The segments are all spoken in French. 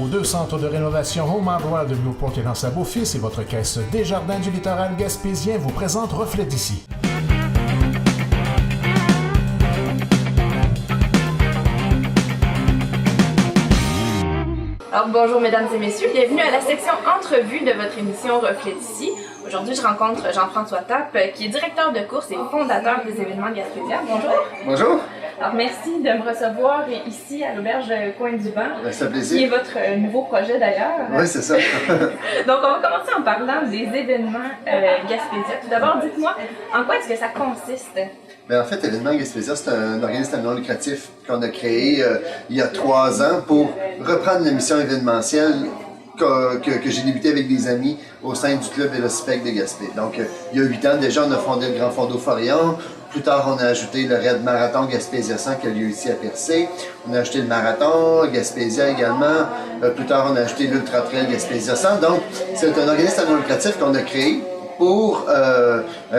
vos 2 centres de rénovation Home Hardware de Newport et dans Beau-Fils et votre caisse Desjardins du littoral gaspésien vous présente Reflet d'ici. Alors bonjour mesdames et messieurs, bienvenue à la section entrevue de votre émission Reflet d'ici. Aujourd'hui, je rencontre Jean-François Tappe, qui est directeur de course et fondateur des événements Gaspésia. Bonjour. Bonjour. Alors merci de me recevoir ici à l'auberge Coin du Vent. C'est un plaisir. Qui est votre nouveau projet d'ailleurs. Oui, c'est ça. Donc on va commencer en parlant des événements Gaspésia. Tout d'abord, dites-moi, en quoi est-ce que ça consiste? Bien, en fait, l'événement Gaspésia, c'est un organisme non lucratif qu'on a créé il y a 3 ans pour reprendre la mission événementielle que j'ai débuté avec des amis au sein du club Vélocipèque de Gaspé. Donc, il y a 8 ans déjà, on a fondé le Grand Fondo Forillon. Plus tard, on a ajouté le Raid Marathon Gaspésia 100 qui a lieu ici à Percé. On a ajouté le Marathon Gaspésia également. Plus tard, on a ajouté l'Ultra Trail Gaspésia 100. Donc, c'est un organisme non lucratif qu'on a créé pour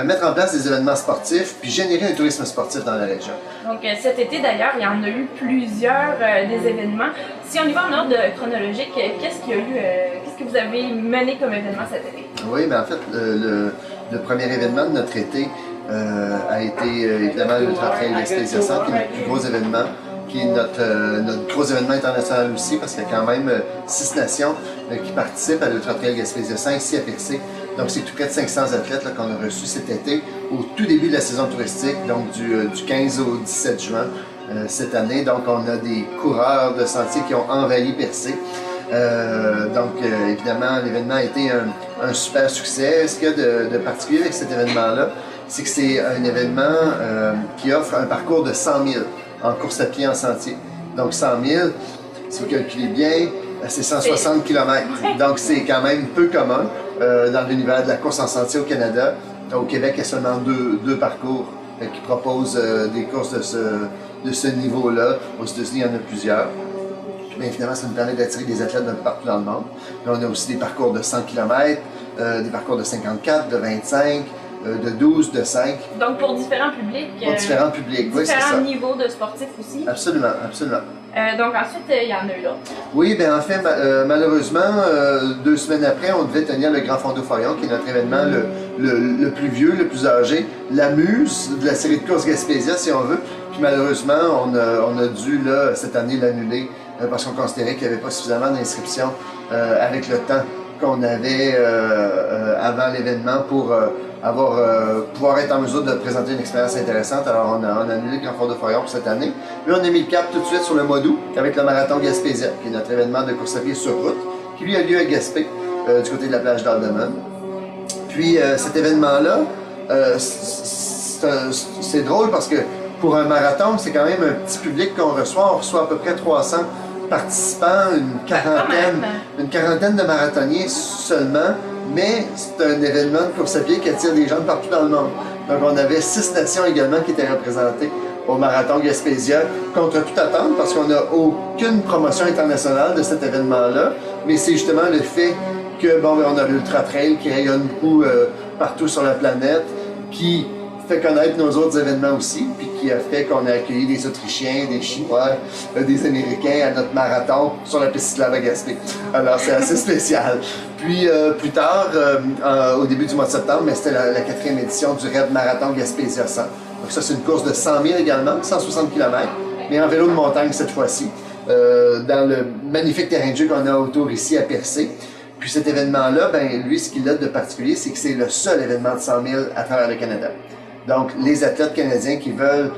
mettre en place des événements sportifs puis générer un tourisme sportif dans la région. Donc cet été d'ailleurs, il y en a eu plusieurs des événements. Si on y va en ordre chronologique, qu'est-ce qu'il y a eu, qu'est-ce que vous avez mené comme événement cet été? Oui, bien en fait, le premier événement de notre été a été évidemment l'Ultra Trail Gaspésia 100, qui est notre plus gros événement, qui est notre gros événement international aussi, parce qu'il y a quand même 6 nations qui participent à l'Ultra Trail Gaspésia 100 ici à Percé. Donc, c'est tout près de 500 athlètes qu'on a reçus cet été, au tout début de la saison touristique, donc du 15 au 17 juin cette année. Donc, on a des coureurs de sentiers qui ont envahi Percé. Évidemment, l'événement a été un super succès. Ce qu'il y a de particulier avec cet événement-là, c'est que c'est un événement qui offre un parcours de 100 000 en course à pied en sentier. Donc, 100 000, si vous calculez bien, c'est 160 km. Donc, c'est quand même peu commun dans l'univers de la course en sentier au Canada. Au Québec, il y a seulement deux parcours qui proposent des courses de ce niveau-là. Aux États-Unis, il y en a plusieurs. Mais finalement, ça nous permet d'attirer des athlètes de partout dans le monde. Mais on a aussi des parcours de 100 km, des parcours de 54, de 25, de 12, de 5. Donc pour différents publics. Pour différents publics, oui, c'est ça. Différents niveaux de sportifs aussi. Absolument, absolument. Donc ensuite, il y en a eu d'autres. Oui, bien en fait, malheureusement, 2 semaines après, on devait tenir le Grand Fondo Forillon, qui est notre événement le plus vieux, le plus âgé, la muse de la série de courses Gaspésia, si on veut. Puis malheureusement, on a dû, là, cette année, l'annuler parce qu'on considérait qu'il n'y avait pas suffisamment d'inscriptions avec le temps qu'on avait avant l'événement pour pouvoir être en mesure de présenter une expérience intéressante. Alors, on a annulé le Grand Fondo Forillon pour cette année. Puis on a mis le cap tout de suite sur le mois d'août avec le Marathon Gaspésia, qui est notre événement de course à pied sur route, qui lui a lieu à Gaspé, du côté de la plage d'Alderman. Puis cet événement-là, c'est drôle parce que pour un marathon, c'est quand même un petit public qu'on reçoit. On reçoit à peu près 300 participants, une quarantaine de marathoniens seulement. Mais c'est un événement de course à pied qui attire des gens de partout dans le monde. Donc on avait 6 nations également qui étaient représentées au Marathon Gaspésia, contre toute attente, parce qu'on n'a aucune promotion internationale de cet événement-là. Mais c'est justement le fait que, on a l'Ultra Trail qui rayonne beaucoup partout sur la planète, qui fait connaître nos autres événements aussi, puis qui a fait qu'on a accueilli des Autrichiens, des Chinois, des Américains à notre marathon sur la piste cyclable à Gaspé. Alors c'est assez spécial. Puis plus tard, au début du mois de septembre, c'était la 4e édition du Raid Marathon Gaspésia 100. Donc ça, c'est une course de 100 000 également, 160 km, mais en vélo de montagne cette fois-ci, dans le magnifique terrain de jeu qu'on a autour ici à Percé. Puis cet événement-là, lui, ce qu'il a de particulier, c'est que c'est le seul événement de 100 000 à travers le Canada. Donc, les athlètes canadiens qui veulent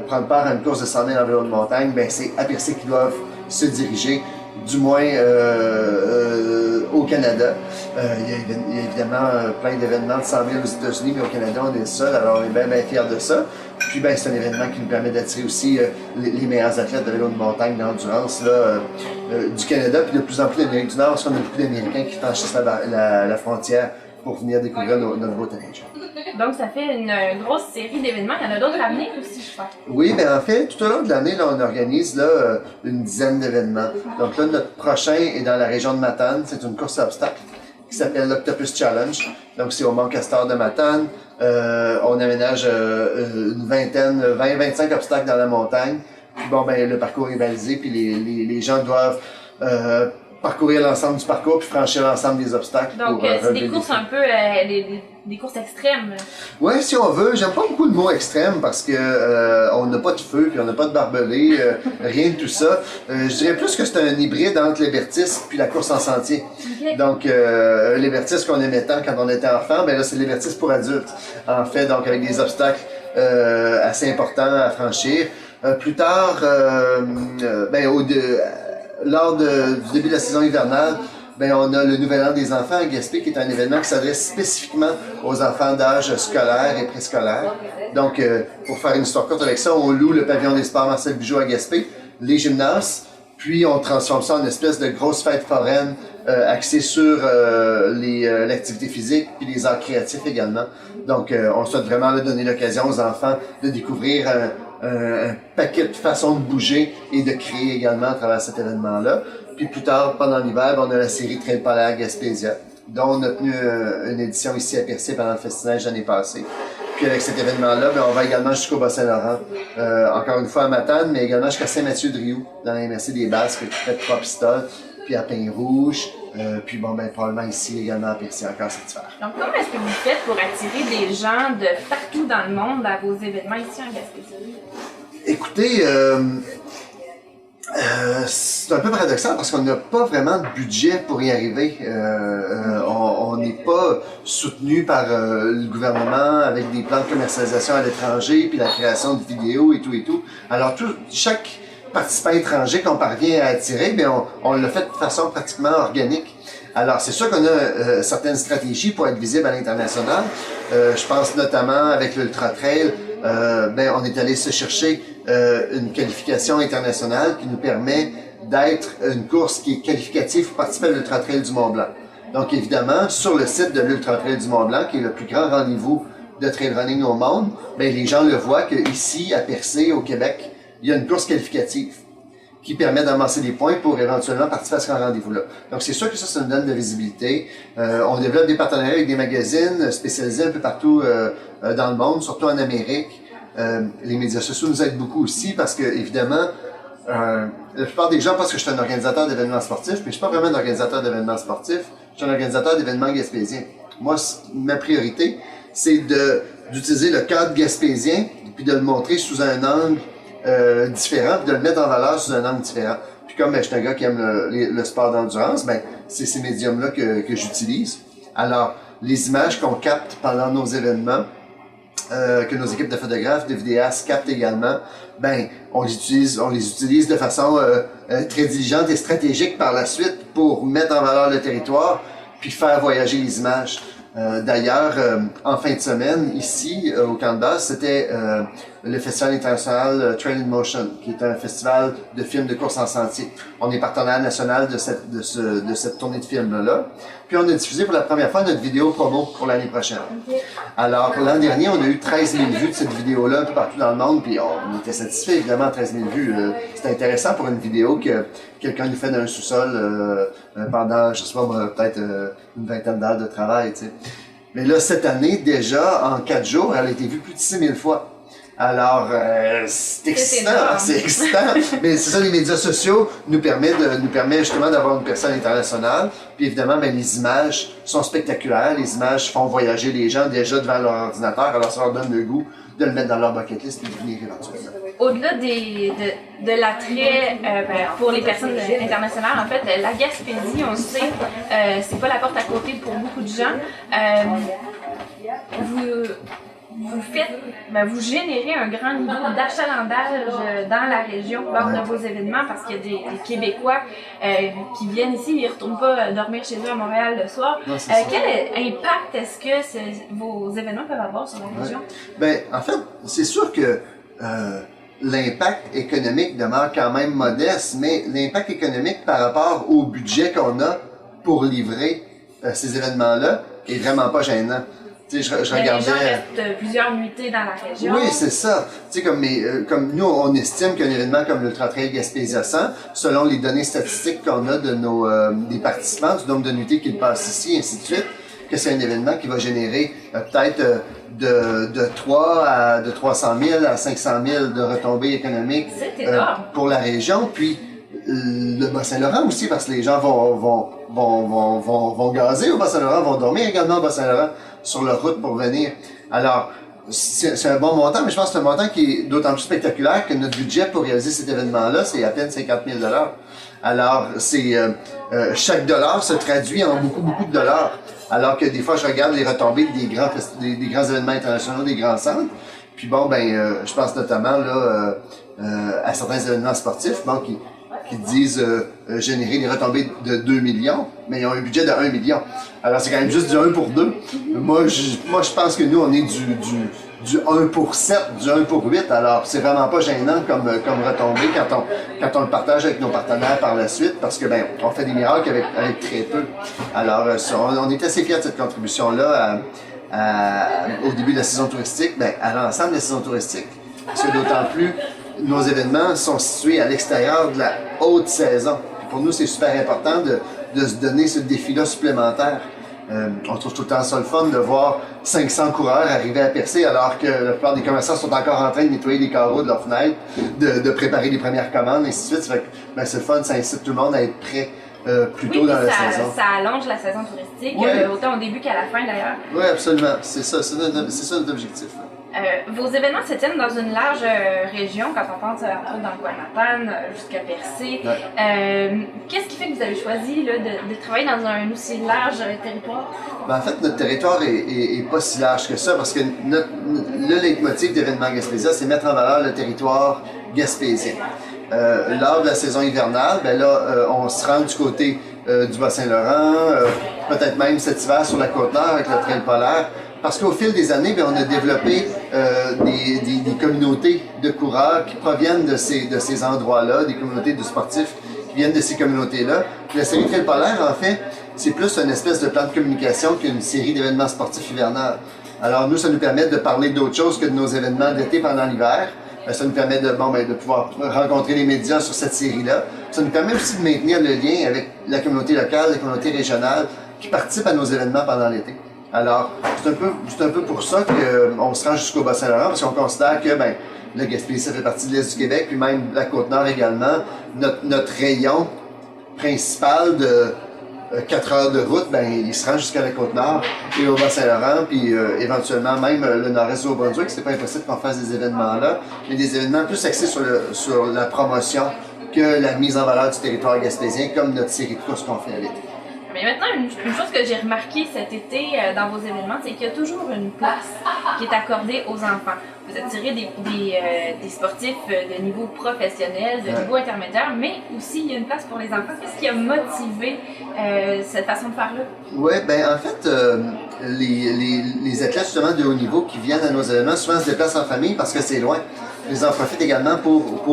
prendre part à une course de 100 000 en vélo de montagne, c'est à Percé qu'ils doivent se diriger, du moins au Canada. Il y a évidemment plein d'événements de 100 000 aux États-Unis, mais au Canada, on est seul, alors on est bien fiers de ça. Puis, c'est un événement qui nous permet d'attirer aussi les meilleurs athlètes de vélo de montagne d'endurance du Canada, puis de plus en plus d'Amérique du Nord, parce qu'on a beaucoup d'Américains qui franchissent la frontière pour venir découvrir notre beau terrain de jeu. Donc, ça fait une grosse série d'événements. Il y en a d'autres à venir aussi, je crois. Oui, en fait, tout au long de l'année, on organise une dizaine d'événements. Donc là, notre prochain est dans la région de Matane. C'est une course à obstacles qui s'appelle l'Octopus Challenge. Donc, c'est au Mont Castor de Matane. On aménage une vingtaine, 20-25 obstacles dans la montagne. Puis le parcours est balisé, puis les gens doivent parcourir l'ensemble du parcours puis franchir l'ensemble des obstacles. Donc, c'est des courses un peu, des courses extrêmes. Oui, si on veut. J'aime pas beaucoup le mot extrême parce que on n'a pas de feu puis on n'a pas de barbelé, rien de tout ça. Je dirais plus que c'est un hybride entre l'hébertisme puis la course en sentier. Okay. Donc, l'hébertisme qu'on aimait tant quand on était enfant, ben là, c'est l'hébertisme pour adultes. En fait, donc avec des obstacles assez importants à franchir. Plus tard, lors du début de la saison hivernale, ben, on a le Nouvel An des enfants à Gaspé, qui est un événement qui s'adresse spécifiquement aux enfants d'âge scolaire et préscolaire. Donc, pour faire une histoire courte avec ça, on loue le pavillon des sports Marcel Bugeaud à Gaspé, les gymnases, puis on transforme ça en une espèce de grosse fête foraine axée sur l'activité physique puis les arts créatifs également. Donc, on souhaite vraiment donner l'occasion aux enfants de découvrir un paquet de façons de bouger et de créer également à travers cet événement-là. Puis plus tard, pendant l'hiver, on a la série Trail Polaire Gaspésia, dont on a tenu une édition ici à Percé pendant le festival l'année passée. Puis avec cet événement-là, ben, on va également jusqu'au Bas-Saint-Laurent, encore une fois à Matane, mais également jusqu'à Saint-Mathieu-de-Riou, dans la MRC des Basques, qui fait 3 pistoles, puis à Pin-Rouge, puis bon, ben, probablement ici également à Percé encore cet hiver. Donc, comment est-ce que vous faites pour attirer des gens de partout dans le monde à vos événements ici en Gaspésie? Écoutez, c'est un peu paradoxal parce qu'on n'a pas vraiment de budget pour y arriver. On n'est pas soutenu par le gouvernement avec des plans de commercialisation à l'étranger, puis la création de vidéos et tout. Alors, chaque participant étranger qu'on parvient à attirer, bien, on le fait de façon pratiquement organique. Alors, c'est sûr qu'on a certaines stratégies pour être visible à l'international. Je pense notamment avec l'Ultra Trail, on est allé se chercher une qualification internationale qui nous permet d'être une course qui est qualificative pour participer à l'Ultra Trail du Mont-Blanc. Donc, évidemment, sur le site de l'Ultra Trail du Mont-Blanc, qui est le plus grand rendez-vous de trail running au monde, ben, les gens le voient qu'ici, à Percé, au Québec, il y a une course qualificative qui permet d'amasser des points pour éventuellement participer à ce rendez-vous-là. Donc, c'est sûr que ça nous donne de la visibilité. On développe des partenariats avec des magazines spécialisés un peu partout dans le monde, surtout en Amérique. Les médias sociaux nous aident beaucoup aussi parce que, évidemment, la plupart des gens pensent que je suis un organisateur d'événements sportifs, mais je suis pas vraiment un organisateur d'événements sportifs. Je suis un organisateur d'événements gaspésiens. Moi, ma priorité, c'est d'utiliser le cadre gaspésien puis de le montrer sous un angle différent, puis de le mettre en valeur sous un angle différent. Puis comme je suis un gars qui aime le sport d'endurance, ben c'est ces médiums-là que j'utilise. Alors, les images qu'on capte pendant nos événements, que nos équipes de photographes, de vidéastes captent également, ben on les utilise de façon très diligente et stratégique par la suite pour mettre en valeur le territoire, puis faire voyager les images. D'ailleurs, en fin de semaine, ici, au camp de base, c'était le Festival international Trail in Motion, qui est un festival de films de course en sentier. On est partenaire national de cette tournée de films-là. Puis on a diffusé pour la première fois notre vidéo promo pour l'année prochaine. Alors, l'an dernier, on a eu 13 000 vues de cette vidéo-là un peu partout dans le monde, puis on était satisfait, évidemment, 13 000 vues. C'était intéressant pour une vidéo que quelqu'un nous fait dans un sous-sol pendant, je sais pas, peut-être une vingtaine d'heures de travail, tu sais. Mais là, cette année, déjà, en 4 jours, elle a été vue plus de 6 000 fois. Alors, c'est excitant, c'est excitant. Mais c'est ça, les médias sociaux nous permet justement d'avoir une personne internationale. Puis évidemment, ben, les images sont spectaculaires. Les images font voyager les gens déjà devant leur ordinateur. Alors, ça leur donne le goût de le mettre dans leur bucket list et de venir éventuellement. Au-delà de l'attrait pour les personnes internationales, en fait, la Gaspésie, on le sait, c'est pas la porte à côté pour beaucoup de gens. Vous générez un grand niveau d'achalandage dans la région lors de vos événements parce qu'il y a des Québécois qui viennent ici, ils ne retournent pas dormir chez eux à Montréal le soir. Non, quel impact est-ce que vos événements peuvent avoir sur la région? Ben, en fait, c'est sûr que l'impact économique demeure quand même modeste, mais l'impact économique par rapport au budget qu'on a pour livrer ces événements-là est vraiment pas gênant. Je regardais... Les gens restent plusieurs nuitées dans la région. Oui, c'est ça. Comme nous, on estime qu'un événement comme l'Ultra Trail Gaspésia 100, selon les données statistiques qu'on a de des participants, du nombre de nuitées qu'ils passent ici, et ainsi de suite, que c'est un événement qui va générer peut-être de 300 000 à 500 000 de retombées économiques pour la région. Puis, le Bas-Saint-Laurent aussi, parce que les gens vont gazer au Bas-Saint-Laurent, vont dormir également au Bas-Saint-Laurent sur leur route pour venir. Alors, c'est un bon montant, mais je pense que c'est un montant qui est d'autant plus spectaculaire que notre budget pour réaliser cet événement-là, c'est à peine 50 000 $. Alors, chaque dollar se traduit en beaucoup, beaucoup de dollars. Alors que des fois, je regarde les retombées des grands événements internationaux, des grands centres. Puis bon, je pense notamment là à certains événements sportifs, qui disent générer des retombées de 2 millions, mais ils ont un budget de 1 million. Alors c'est quand même juste du 1 pour 2. Moi, je pense que nous, on est du 1 pour 7, du 1 pour 8. Alors c'est vraiment pas gênant comme retombée quand on le partage avec nos partenaires par la suite, parce que on fait des miracles avec très peu. Alors on est assez fiers de cette contribution-là au début de la saison touristique, à l'ensemble de la saison touristique. Parce que d'autant plus, nos événements sont situés à l'extérieur de la haute saison. Puis pour nous, c'est super important de se donner ce défi-là supplémentaire. On trouve tout le temps ça le fun de voir 500 coureurs arriver à percer alors que la plupart des commerçants sont encore en train de nettoyer les carreaux de leurs fenêtres, de préparer les premières commandes, et ainsi de suite. C'est le fun, ça incite tout le monde à être prêt plus tôt dans la saison. Ça allonge la saison touristique, autant au début qu'à la fin d'ailleurs. Oui, absolument. C'est ça notre objectif. Vos événements se tiennent dans une large région, quand on pense entre autres dans le Guanatan jusqu'à Percé. Qu'est-ce qui fait que vous avez choisi là, de travailler dans un aussi large territoire? En fait, notre territoire est pas si large que ça, parce que le leitmotiv d'Événements Gaspésia, c'est mettre en valeur le territoire gaspésien. Lors de la saison hivernale, on se rend du côté du Bas-Saint-Laurent, peut-être même cet hiver sur la Côte-Nord avec le trail polaire. Parce qu'au fil des années, on a développé des communautés de coureurs qui proviennent de ces endroits-là, des communautés de sportifs qui viennent de ces communautés-là. Puis la série Trail polaire, en fait, c'est plus une espèce de plan de communication qu'une série d'événements sportifs hivernales. Alors nous, ça nous permet de parler d'autre chose que de nos événements d'été pendant l'hiver. Ça nous permet de pouvoir rencontrer les médias sur cette série-là. Ça nous permet aussi de maintenir le lien avec la communauté locale, la communauté régionale qui participent à nos événements pendant l'été. Alors, c'est un peu pour ça qu'on se rend jusqu'au Bas-Saint-Laurent, parce qu'on considère que le Gaspésie, ça fait partie de l'Est du Québec, puis même la Côte-Nord également. Notre rayon principal de 4 heures de route, il se rend jusqu'à la Côte-Nord et au Bas-Saint-Laurent, puis éventuellement même le nord-est du Nouveau-Brunswick. C'est pas impossible qu'on fasse des événements là, mais des événements plus axés sur la promotion que la mise en valeur du territoire gaspésien, comme notre série de courses qu'on fait à l'été. Mais maintenant, une chose que j'ai remarqué cet été dans vos événements, c'est qu'il y a toujours une place qui est accordée aux enfants. Vous attirez des sportifs de niveau professionnel, de niveau intermédiaire, mais aussi il y a une place pour les enfants. Qu'est-ce qui a motivé cette façon de faire-là? Oui, en fait, les athlètes justement de haut niveau qui viennent à nos événements souvent se déplacent en famille parce que c'est loin. Ils en profitent également pour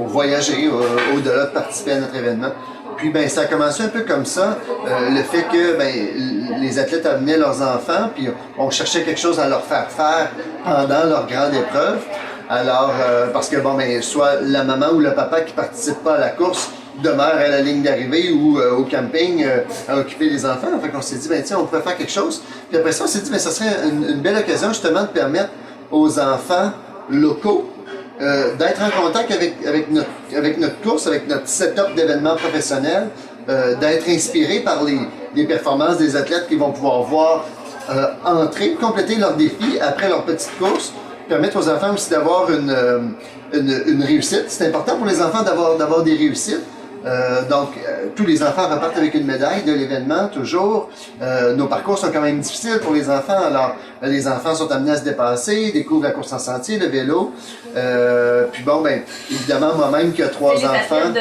voyager au-delà de participer à notre événement. Puis ça a commencé un peu comme ça, le fait que les athlètes amenaient leurs enfants, puis on cherchait quelque chose à leur faire pendant leur grande épreuve. Alors, parce que soit la maman ou le papa qui participe pas à la course demeure à la ligne d'arrivée ou au camping à occuper les enfants. Fait qu'on s'est dit, tiens, on pourrait faire quelque chose. Puis après ça, on s'est dit, ça serait une belle occasion justement de permettre aux enfants locaux d'être en contact avec notre course, avec notre setup d'événements professionnels, d'être inspirés par les performances des athlètes qui vont pouvoir voir compléter leur défi après leur petite course, permettre aux enfants aussi d'avoir une réussite. C'est important pour les enfants d'avoir des réussites. Tous les enfants repartent avec une médaille de l'événement, toujours. Nos parcours sont quand même difficiles pour les enfants, alors les enfants sont amenés à se dépasser, découvrent la course en sentier, le vélo. Évidemment, moi-même qui ai 3 enfants...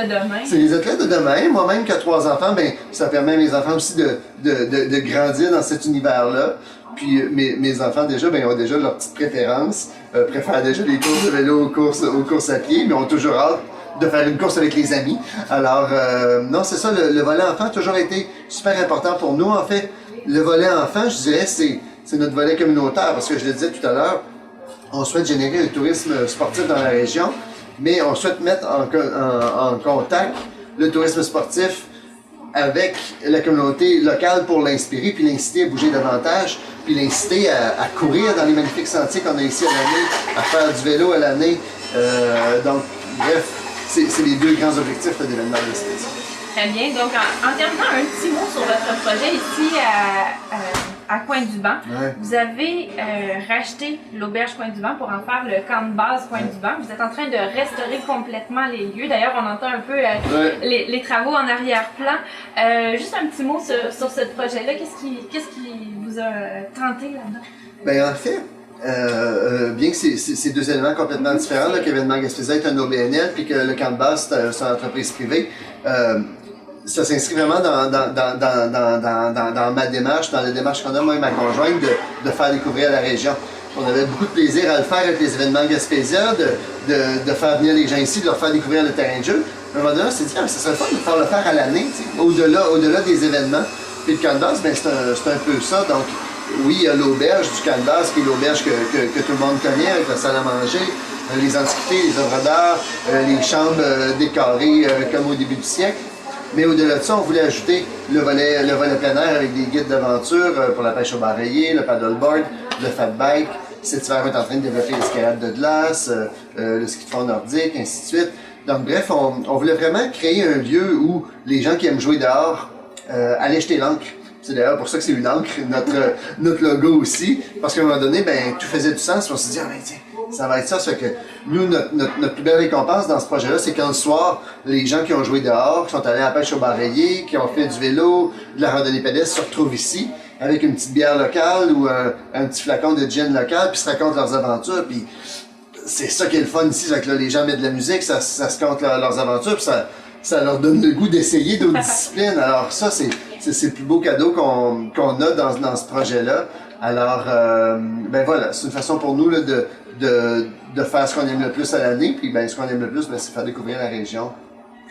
C'est les athlètes de demain. Moi-même qui ai 3 enfants, ça permet à mes enfants aussi de grandir dans cet univers-là. Puis mes enfants déjà, ont déjà leur petite préférence, préfèrent déjà les courses de vélo aux courses à pied, mais ont toujours hâte de faire une course avec les amis. Alors, non, c'est ça, le volet enfant a toujours été super important pour nous. En fait, le volet enfant, je dirais, c'est notre volet communautaire, parce que je le disais tout à l'heure, on souhaite générer le tourisme sportif dans la région, mais on souhaite mettre en contact le tourisme sportif avec la communauté locale pour l'inspirer, puis l'inciter à bouger davantage, puis l'inciter à courir dans les magnifiques sentiers qu'on a ici à l'année, à faire du vélo à l'année. Donc, bref, c'est les deux grands objectifs de l'événement de l'expédition. Très bien. Donc, en terminant, un petit mot sur votre projet ici à Coin-du-Banc. Ouais. Vous avez racheté l'auberge Coin-du-Banc pour en faire le camp de base Coin-du-Banc. Vous êtes en train de restaurer complètement les lieux. D'ailleurs, on entend un peu les travaux en arrière-plan. Juste un petit mot sur ce projet-là. Qu'est-ce qui vous a tenté là-dedans? Ben, en fait, bien que c'est deux éléments complètement différents, là, qu'Événement Gaspésia est un OBNL puis que le camp de base c'est une entreprise privée, ça s'inscrit vraiment dans ma démarche, dans la démarche qu'on a, moi et ma conjointe, de faire découvrir la région. On avait beaucoup de plaisir à le faire avec les événements Gaspésia, de faire venir les gens ici, de leur faire découvrir le terrain de jeu. À un moment donné, on s'est dit, ça serait fun de pouvoir le faire à l'année, au-delà des événements. Puis le camp de base, ben, c'est un peu ça. Donc, oui, il y a l'auberge du camp de base, qui est l'auberge que tout le monde connaît, avec la salle à manger, les antiquités, les œuvres d'art, les chambres décorées comme au début du siècle. Mais au-delà de ça, on voulait ajouter le volet plein air avec des guides d'aventure pour la pêche au bar rayé, le paddleboard, le fat bike. Cet hiver, on est en train de développer l'escalade de glace, le ski de fond nordique, ainsi de suite. Donc bref, on voulait vraiment créer un lieu où les gens qui aiment jouer dehors allaient jeter l'ancre. C'est d'ailleurs pour ça que c'est une ancre, notre logo aussi, parce qu'à un moment donné, ben, tout faisait du sens, on s'est dit, ah ben tiens, ça va être ça, c'est que nous, notre plus belle récompense dans ce projet-là, c'est quand le soir, les gens qui ont joué dehors, qui sont allés à la pêche au bar rayé, qui ont fait du vélo, de la randonnée pédestre, se retrouvent ici, avec une petite bière locale ou un petit flacon de gin local, puis se racontent leurs aventures, puis c'est ça qui est le fun ici, c'est que là, les gens mettent de la musique, ça se compte leurs aventures, puis ça leur donne le goût d'essayer d'autres disciplines. Alors ça, c'est le plus beau cadeau qu'on a dans ce projet-là. Alors, ben voilà, c'est une façon pour nous là, de faire ce qu'on aime le plus à l'année. Puis ben, ce qu'on aime le plus, ben, c'est faire découvrir la région.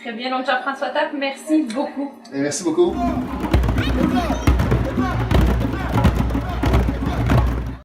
Très bien. Donc, Jean-François Tappe, merci beaucoup. Et merci beaucoup.